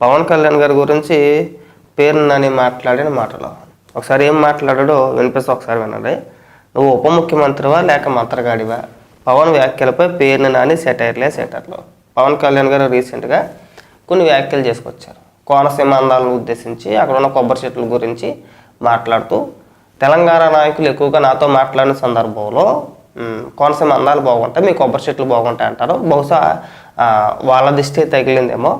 పవన్ కళ్యాణ్ గారి గురించి పేరు నాని మాట్లాడిన మాటలు ఒకసారి ఏం మాట్లాడాడో వినిపిస్తే ఒకసారి వినండి. నువ్వు ఉప ముఖ్యమంత్రివా లేక మంత్రగాడివా? పవన్ వ్యాఖ్యలపై పేరుని నాని సెటైర్లు. పవన్ కళ్యాణ్ గారు రీసెంట్గా కొన్ని వ్యాఖ్యలు చేసుకొచ్చారు. కోనసీమ అందాలను ఉద్దేశించి అక్కడ ఉన్న కొబ్బరి చెట్ల గురించి మాట్లాడుతూ తెలంగాణ నాయకులు ఎక్కువగా నాతో మాట్లాడిన సందర్భంలో కోనసీమ అందాలు బాగుంటాయి, మీ కొబ్బరి చెట్లు బాగుంటాయి అంటారు. బహుశా వాళ్ళ దిష్టి తగిలిందేమో.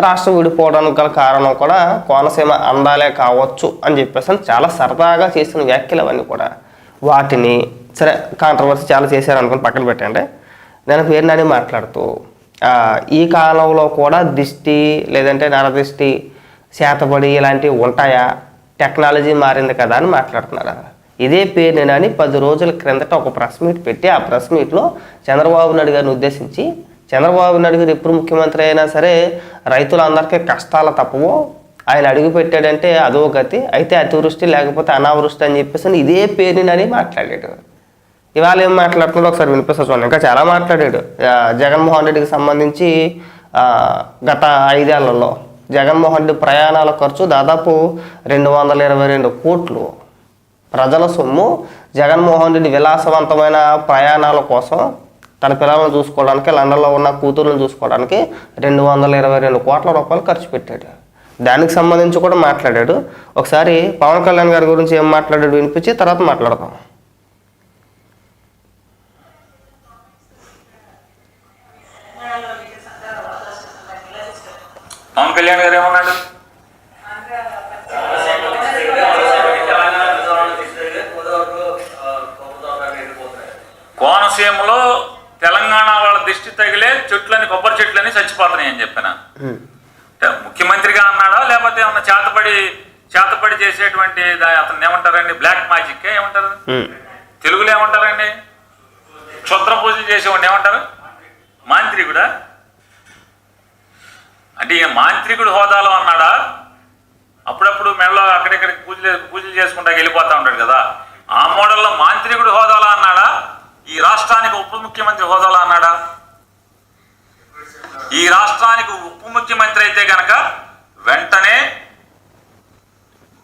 రాష్ట్రం విడిపోవడానికి గల కారణం కూడా కోనసీమ అందాలే కావచ్చు అని చెప్పేసి చాలా సరదాగా చేసిన వ్యాఖ్యలు అవన్నీ కూడా. వాటిని సరే కాంట్రవర్సీ చాలా చేశారు అనుకుని పక్కన పెట్టండి. నేను పేరు నాని మాట్లాడుతూ ఈ కాలంలో కూడా దిష్టి లేదంటే నరదిష్టి శాతపడి ఇలాంటివి ఉంటాయా, టెక్నాలజీ మారింది కదా అని మాట్లాడుతున్నారు. ఇదే పేరు నాని 10 రోజుల క్రిందట ఒక ప్రెస్ మీట్ పెట్టి ఆ ప్రెస్ మీట్లో చంద్రబాబు నాయుడు గారిని ఉద్దేశించి, చంద్రబాబు నాయుడు గారు ఎప్పుడు ముఖ్యమంత్రి అయినా సరే రైతులందరికీ కష్టాలు తప్పవు, ఆయన అడుగు పెట్టాడంటే అదో గతి, అయితే అతివృష్టి లేకపోతే అనావృష్టి అని చెప్పేసి ఇదే పేరు నాని మాట్లాడాడు. ఇవాళ ఏం మాట్లాడుతున్నాడో ఒకసారి వినిపిస్తా చూడండి. ఇంకా చాలా మాట్లాడాడు. జగన్మోహన్ రెడ్డికి సంబంధించి గత 5 ఏళ్లలో జగన్మోహన్ రెడ్డి ప్రయాణాల ఖర్చు దాదాపు 222 కోట్లు. ప్రజల సొమ్ము జగన్మోహన్ రెడ్డి విలాసవంతమైన ప్రయాణాల కోసం తన పిల్లలను చూసుకోవడానికి, లండన్లో ఉన్న కూతుర్లను చూసుకోవడానికి 222 కోట్ల రూపాయలు ఖర్చు పెట్టాడు. దానికి సంబంధించి కూడా మాట్లాడాడు. ఒకసారి పవన్ కళ్యాణ్ గారి గురించి ఏం మాట్లాడాడు వినిపించి తర్వాత మాట్లాడదాం. పవన్ కళ్యాణ్ గారు ఏమన్నాడు? కోనసీమలో తెలంగాణ వాళ్ళ దిష్టి తగిలే చెట్లని, కొబ్బరి చెట్లని చచ్చిపోతున్నాయి అని చెప్పిన. ముఖ్యమంత్రిగా అన్నాడా లేకపోతే ఏమన్నా చేతపడి చేసేటువంటి అతను ఏమంటారండి, బ్లాక్ మ్యాజిక్ ఏమంటారు, తెలుగులో ఏమంటారండి, క్షుద్ర పూజలు చేసేవాడిని ఏమంటారు, మాంత్రికుడా? అంటే ఈయన మాంత్రికుడు హోదాలో అన్నాడా? అప్పుడప్పుడు మెడలో అక్కడిక్కడికి పూజలు చేసుకుంటా వెళ్ళిపోతా ఉంటాడు కదా, ఆ మోడల్లో మాంత్రికుడు హోదాలో అన్నాడా? ఈ రాష్ట్రానికి ఉప ముఖ్యమంత్రి హోదాలో అన్నాడా? ఈ రాష్ట్రానికి ఉప ముఖ్యమంత్రి అయితే కనుక వెంటనే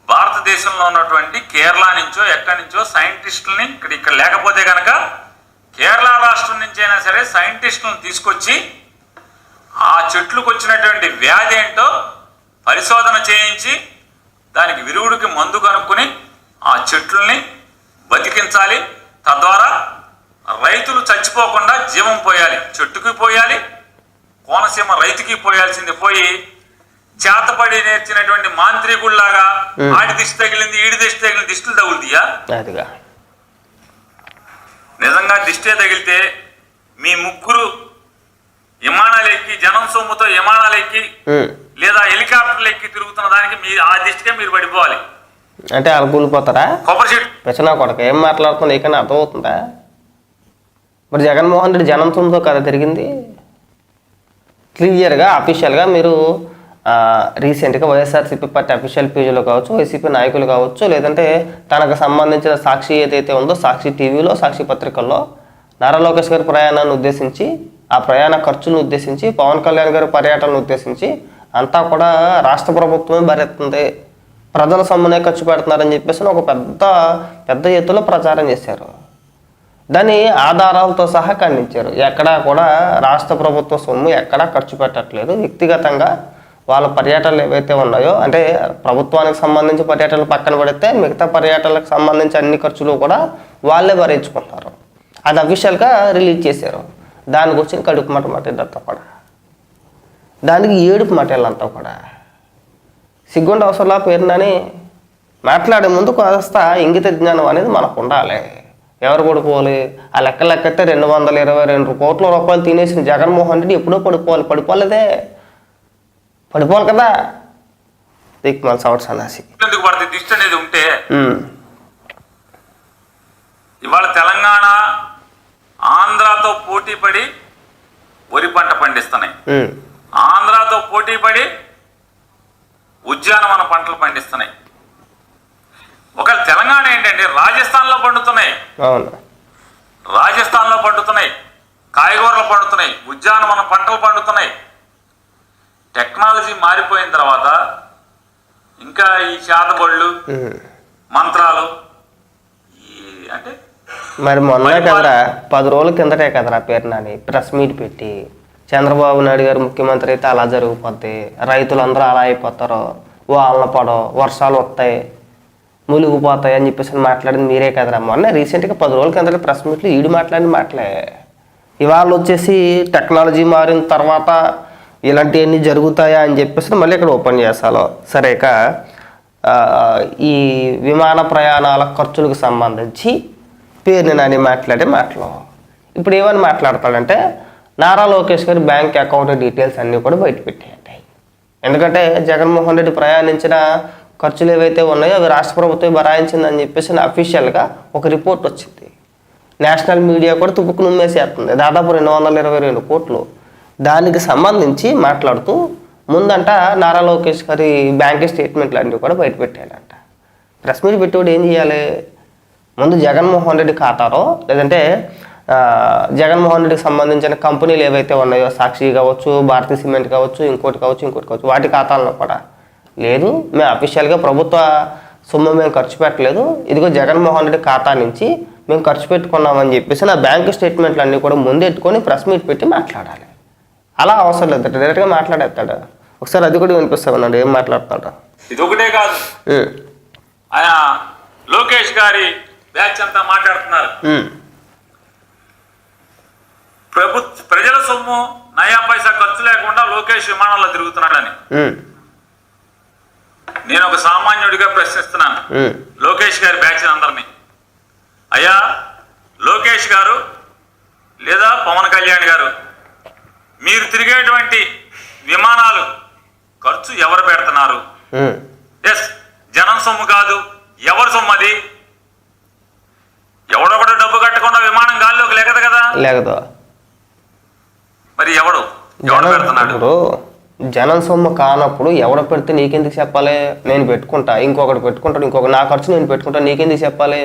భారతదేశంలో ఉన్నటువంటి కేరళ నుంచో ఎక్కడి నుంచో సైంటిస్టులని ఇక్కడ లేకపోతే కనుక కేరళ రాష్ట్రం నుంచి అయినా సరే సైంటిస్టులను తీసుకొచ్చి ఆ చెట్లకు వచ్చినటువంటి వ్యాధి ఏంటో పరిశోధన చేయించి దానికి విరుగుడికి మందు కనుక్కొని ఆ చెట్లని బతికించాలి. తద్వారా రైతులు చచ్చిపోకుండా జీవం పోయాలి, చెట్టుకి పోయాలి, కోనసీమ రైతుకి పోయాల్సింది పోయి చేతపడి నేర్చినటువంటి మాంత్రికుల్లాగా ఆడి దిష్టి తగిలింది, ఈడి దిష్టి తగిలింది, దిష్టిలు తగులుతాయా? నిజంగా దిష్టే తగిలితే మీ ముగ్గురు విమానాలు ఎక్కి, జనం సొమ్ముతో విమానాలు ఎక్కి లేదా హెలికాప్టర్లు ఎక్కి తిరుగుతున్న దానికి ఆ దిష్టికే మీరు పడిపోవాలి. అంటే అలా కూలిపోతారా? కొబ్బరి చెట్టు పెచ్చనా కొడక ఏం మాట్లాడుతున్నా ఇకన్నా అర్థమవుతుందా? మరి జగన్మోహన్ రెడ్డి జనం సొమ్ముతో కదా తిరిగింది. క్లియర్గా అఫీషియల్గా మీరు రీసెంట్గా వైఎస్ఆర్సీపీ పార్టీ అఫీషియల్ పేజీలో కావచ్చు, వైసీపీ నాయకులు కావచ్చు, లేదంటే తనకు సంబంధించిన సాక్షి ఏదైతే ఉందో సాక్షి టీవీలో, సాక్షి పత్రికల్లో నారా లోకేష్ గారి ప్రయాణాన్ని ఉద్దేశించి, ఆ ప్రయాణ ఖర్చును ఉద్దేశించి, పవన్ కళ్యాణ్ గారి పర్యటనను ఉద్దేశించి అంతా కూడా రాష్ట్ర ప్రభుత్వమే భరిస్తుంది, ప్రజల సొమ్మునే ఖర్చు పెడుతున్నారని చెప్పేసి ఒక పెద్ద ఎత్తులో ప్రచారం చేశారు. దాన్ని ఆధారాలతో సహా ఖండించారు. ఎక్కడా కూడా రాష్ట్ర ప్రభుత్వ సొమ్ము ఎక్కడా ఖర్చు పెట్టట్లేదు. వ్యక్తిగతంగా వాళ్ళ పర్యటనలు ఏవైతే ఉన్నాయో, అంటే ప్రభుత్వానికి సంబంధించి పర్యటనలు పక్కన పెడితే మిగతా పర్యటనలకు సంబంధించి అన్ని ఖర్చులు కూడా వాళ్ళే భరించుకుంటారు. అది అఫీషియల్గా రిలీజ్ చేశారు. దానికి వచ్చిన కడుపు మాట ఇదంతా కూడా, దానికి ఏడుపు మాటలంతా కూడా. సిగ్గుండి అవసరంలా పేరునని మాట్లాడే ముందు కాస్త ఇంగిత జ్ఞానం అనేది మనకు ఉండాలి. ఎవరు పడిపోవాలి? ఆ లెక్కెత్తే 222 కోట్ల రూపాయలు తినేసిన జగన్మోహన్ రెడ్డి ఎప్పుడో పడిపోలేదే, పడిపోవాలి కదా. దిక్మాల సవట్ సన్నాసి ఎందుకు పడితే దిష్టి అనేది ఉంటే ఇవాళ తెలంగాణ ఆంధ్రాతో పోటీ పడి వరి పంట పండిస్తున్నాయి, ఆంధ్రాతో పోటీ పడి ఉద్యానవన పంటలు పండిస్తున్నాయి. ఒకవేళ తెలంగాణ ఏంటంటే రాజస్థాన్లో పండుతున్నాయి, కాయగూరలు పండుతున్నాయి, ఉద్యానవన పంటలు పండుతున్నాయి. టెక్నాలజీ మారిపోయిన తర్వాత ఇంకా ఈ చేతబళ్ళు మంత్రాలు అంటే మరి మొన్నే కదరా 10 రోజుల కిందటే కదరా పేరు నాని ప్రెస్ మీట్ పెట్టి చంద్రబాబు నాయుడు గారు ముఖ్యమంత్రి అయితే అలా జరిగిపోద్ది, రైతులందరూ అలా అయిపోతారు, వానలు పడవు, వర్షాలు వస్తాయి, మునిగిపోతాయి అని చెప్పేసి మాట్లాడింది మీరే కదరా. మొన్న రీసెంట్గా 10 రోజుల కిందట ప్రెస్ మీట్లు ఈడు మాట్లాడిన మాటలే. ఇవాళ వచ్చేసి టెక్నాలజీ మారిన తర్వాత ఇలాంటివన్నీ జరుగుతాయా అని చెప్పేసి మళ్ళీ ఇక్కడ ఓపెన్ చేస్తాలో. సరే, ఇక ఈ విమాన ప్రయాణాల ఖర్చులకు సంబంధించి పేరుని నాని మాట్లాడే మాటలు ఇప్పుడు ఏమని మాట్లాడతాడంటే నారా లోకేష్ గారి బ్యాంక్ అకౌంట్ డీటెయిల్స్ అన్నీ కూడా బయట పెట్టేయండి. ఎందుకంటే జగన్మోహన్ రెడ్డి ప్రయాణించిన ఖర్చులు ఏవైతే ఉన్నాయో అవి రాష్ట్ర ప్రభుత్వం భరాయించిందని చెప్పేసి అఫీషియల్గా ఒక రిపోర్ట్ వచ్చింది. నేషనల్ మీడియా కూడా తుప్పుకు నుమ్మేసేస్తుంది, దాదాపు 222 కోట్లు. దానికి సంబంధించి మాట్లాడుతూ ముందంట నారా లోకేష్ గారి బ్యాంక్ స్టేట్మెంట్లు అన్నీ కూడా బయట పెట్టాడంట. ప్రెస్ మీట్ పెట్టేవాడు ఏం చేయాలి? ముందు జగన్మోహన్ రెడ్డి ఖాతాలో లేదంటే జగన్మోహన్ రెడ్డికి సంబంధించిన కంపెనీలు ఏవైతే ఉన్నాయో సాక్షి కావచ్చు, భారతీయ సిమెంట్ కావచ్చు, ఇంకోటి కావచ్చు వాటి ఖాతాల్లో కూడా లేదు, మేము అఫీషియల్గా ప్రభుత్వ సొమ్ము మేము ఖర్చు పెట్టలేదు, ఇదిగో జగన్మోహన్ రెడ్డి ఖాతా నుంచి మేము ఖర్చు పెట్టుకున్నామని చెప్పేసి నా బ్యాంక్ స్టేట్మెంట్లు అన్నీ కూడా ముందెట్టుకొని ప్రెస్ మీట్ పెట్టి మాట్లాడాలి. అలా అవసరం లేదు, డైరెక్ట్గా మాట్లాడేస్తాడు. ఒకసారి అది కూడా వినిపిస్తామన్నాడు, ఏం మాట్లాడుతాడు. ఇది ఒకటే కాదు, ఆయన లోకేష్ గారి బ్యాచ్ అంతా మాట్లాడుతున్నారు. ప్రజల సొమ్ము నయా పైసా ఖర్చు లేకుండా లోకేష్ విమానంలో తిరుగుతున్నాడని నేను ఒక సామాన్యుడిగా ప్రశ్నిస్తున్నాను లోకేష్ గారి బ్యాచ్ అందరినీ. అయ్యా లోకేష్ గారు లేదా పవన్ కళ్యాణ్ గారు, మీరు తిరిగేటువంటి విమానాలు ఖర్చు ఎవరు పెడుతున్నారు? ఎస్, జనం సొమ్ము కాదు, ఎవరి సొమ్ము అది? ఎవడొకడు డబ్బు కట్టకుండా విమానం గాల్లోకి లేకదు కదా, లేకదు. మరి ఎవడు పెడుతున్నాడు? జనం సొమ్ము కానప్పుడు ఎవడ పెడితే నీకెందుకు చెప్పాలి? నేను పెట్టుకుంటా, ఇంకొకటి పెట్టుకుంటాడు, నా ఖర్చు నేను పెట్టుకుంటా, నీకెందుకు చెప్పాలి?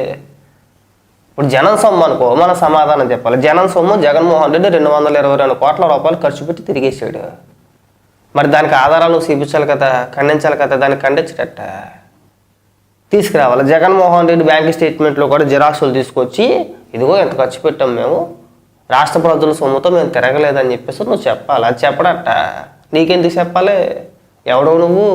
ఇప్పుడు జనం సొమ్ము అనుకో, మన సమాధానం చెప్పాలి. జనం సొమ్ము జగన్మోహన్ రెడ్డి 222 కోట్ల రూపాయలు ఖర్చు పెట్టి తిరిగేసాడు. మరి దానికి ఆధారాలు చూపించాలి కదా, ఖండించాలి కదా, దాన్ని ఖండించట తీసుకురావాలి. జగన్మోహన్ రెడ్డి బ్యాంక్ స్టేట్మెంట్లో కూడా జిరాక్సులు తీసుకొచ్చి ఇదిగో ఎంత ఖర్చు పెట్టాం మేము, రాష్ట్ర ప్రజల సొమ్ముతో మేము తిరగలేదని చెప్పేసి నువ్వు చెప్పాలి. అది చెప్పడట, నీకెందుకు చెప్పాలి? ఎవడో నువ్వు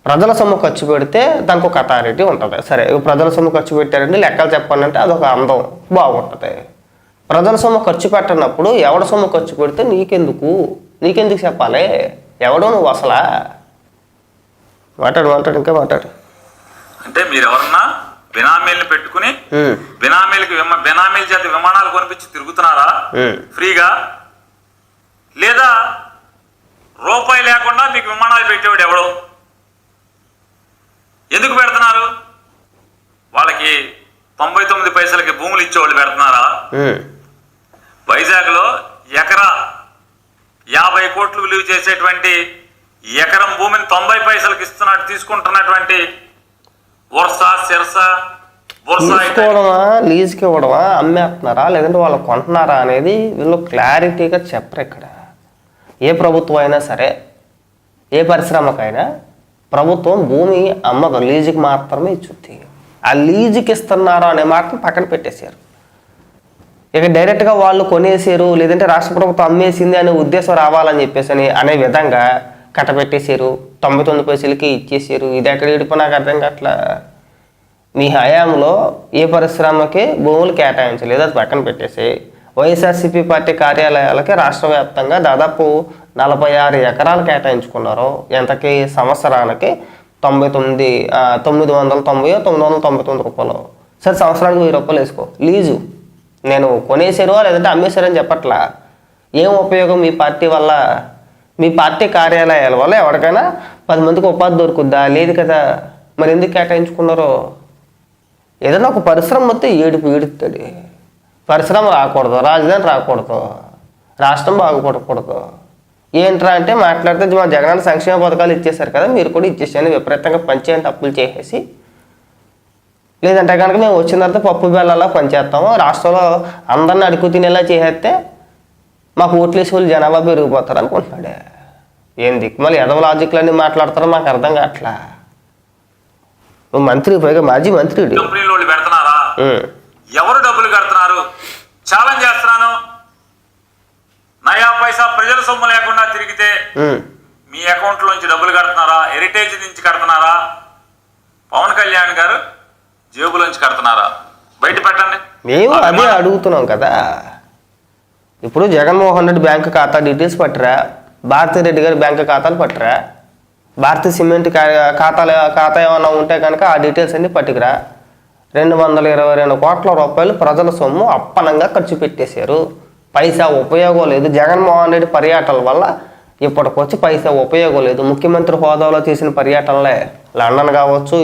ప్రజల సొమ్ము ఖర్చు పెడితే దానికి ఒక అథారిటీ ఉంటుంది. సరే, ప్రజల సొమ్ము ఖర్చు పెట్టారంటే లెక్కలు చెప్పండి అంటే అదొక అందం బాగుంటుంది. ప్రజల సొమ్ము ఖర్చు పెట్టినప్పుడు ఎవడ సొమ్ము ఖర్చు పెడితే నీకెందుకు చెప్పాలి? ఎవడో నువ్వు అసలా? మాట్లాడు ఇంకా మాట్లాడు. అంటే మీరు ఎవరన్నా బినామీల్ని పెట్టుకుని బినామీల చేత విమానాలు కొనిపించి తిరుగుతున్నారా ఫ్రీగా? లేదా రూపాయి లేకుండా మీకు విమానాలు పెట్టేవాడు ఎవడో? ఎందుకు పెడుతున్నారు? వాళ్ళకి 99 పైసలకి భూములు ఇచ్చేవాళ్ళు పెడుతున్నారా? వైజాగ్లో ఎకరా 50 కోట్లు విలువ చేసేటువంటి ఎకరం భూమిని 90 పైసలకి తీసుకుంటున్నటువంటి తీసుకోవడమా, లీజుకి ఇవ్వడమా, అమ్మేస్తున్నారా లేదంటే వాళ్ళు కొంటున్నారా అనేది వీళ్ళు క్లారిటీగా చెప్పరు. ఇక్కడ ఏ ప్రభుత్వం అయినా సరే, ఏ పరిశ్రమకైనా ప్రభుత్వం భూమి అమ్మదు, లీజుకి మాత్రమే ఇచ్చుద్ది. ఆ లీజుకి ఇస్తున్నారా అనే మాటను పక్కన పెట్టేశారు. ఇక డైరెక్ట్గా వాళ్ళు కొనేసారు లేదంటే రాష్ట్ర ప్రభుత్వం అమ్మేసింది అనే ఉద్దేశం రావాలని చెప్పేసి అనే విధంగా కట్టబెట్టేశారు. 99 పైసలకి ఇచ్చేసారు. ఇది ఎక్కడ ఇడిపో నాకు అర్థం కావట్లా. మీ హయాంలో ఏ పరిశ్రమకి భూములు కేటాయించలేదు, అది పక్కన పెట్టేసి వైఎస్ఆర్సీపీ పార్టీ కార్యాలయాలకి రాష్ట్ర వ్యాప్తంగా దాదాపు 46 ఎకరాలు కేటాయించుకున్నారు. ఎంతకి? సంవత్సరానికి 999 రూపాయలు. సరే, సంవత్సరానికి 1000 రూపాయలు వేసుకో లీజు. నేను కొనేసారు లేదంటే అమ్మేశారని చెప్పట్లా. ఏం ఉపయోగం మీ పార్టీ వల్ల? మీ పార్టీ కార్యాలయాల వల్ల ఎవరికైనా 10 మందికి ఉపాధి దొరుకుద్దా? లేదు కదా. మరి ఎందుకు కేటాయించుకున్నారో? ఏదైనా ఒక పరిశ్రమ వస్తే ఈడుతాడు. పరిశ్రమ రాకూడదు, రాజధాని రాకూడదు, రాష్ట్రం బాగుపడకూడదు. ఏంట్రా అంటే మాట్లాడితే మా జగనన్న సంక్షేమ పథకాలు ఇచ్చేశారు కదా, మీరు కూడా ఇచ్చేసాను, విపరీతంగా పంచేయండి అప్పులు చేసేసి. లేదంటే కనుక మేము వచ్చిన తర్వాత పప్పు బెల్లాలా పనిచేస్తాము, రాష్ట్రంలో అందరిని అడుగు తినేలా చేసేస్తే మాకు ఓట్లు వేసే వాళ్ళు జనాభా పెరిగిపోతారు అనుకుంటున్నాడే. ఏం దిక్కుమలి ఎదవ లాజిక్లన్నీ మాట్లాడతారో మాకు అర్థం కావట్లా. నువ్వు మంత్రి, పైగా మాజీ మంత్రి. కంపెనీలు వాళ్ళు పెడుతున్నారా? ఎవరు డబ్బులు కడుతున్నారు? ఛాలెంజ్ చేస్తున్నాను. నయా పైసా ప్రజల సొమ్ము లేకుండా తిరిగితే మీ అకౌంట్ లోంచి డబ్బులు కడుతున్నారా? హెరిటేజ్ నుంచి కడుతున్నారా? పవన్ కళ్యాణ్ గారు జేబులోంచి కడుతున్నారా? బయట పెట్టండి. మేము అదే అడుగుతున్నాం కదా. ఇప్పుడు జగన్మోహన్ రెడ్డి బ్యాంకు ఖాతా డీటెయిల్స్ పట్టరా, భారతిరెడ్డి గారి బ్యాంకు ఖాతాలు పట్టరా, భారతీయ సిమెంట్ ఖాతా ఏమన్నా ఉంటే కనుక ఆ డీటెయిల్స్ అన్ని పట్టుకురా. 222 కోట్ల రూపాయలు ప్రజల సొమ్ము అప్పనంగా ఖర్చు పెట్టేశారు. పైసా ఉపయోగం లేదు. జగన్మోహన్ రెడ్డి పర్యటనల వల్ల ఇప్పటికొచ్చి పైసా ఉపయోగం లేదు. ముఖ్యమంత్రి హోదాలో చేసిన పర్యటనలే లండన్ కావచ్చు,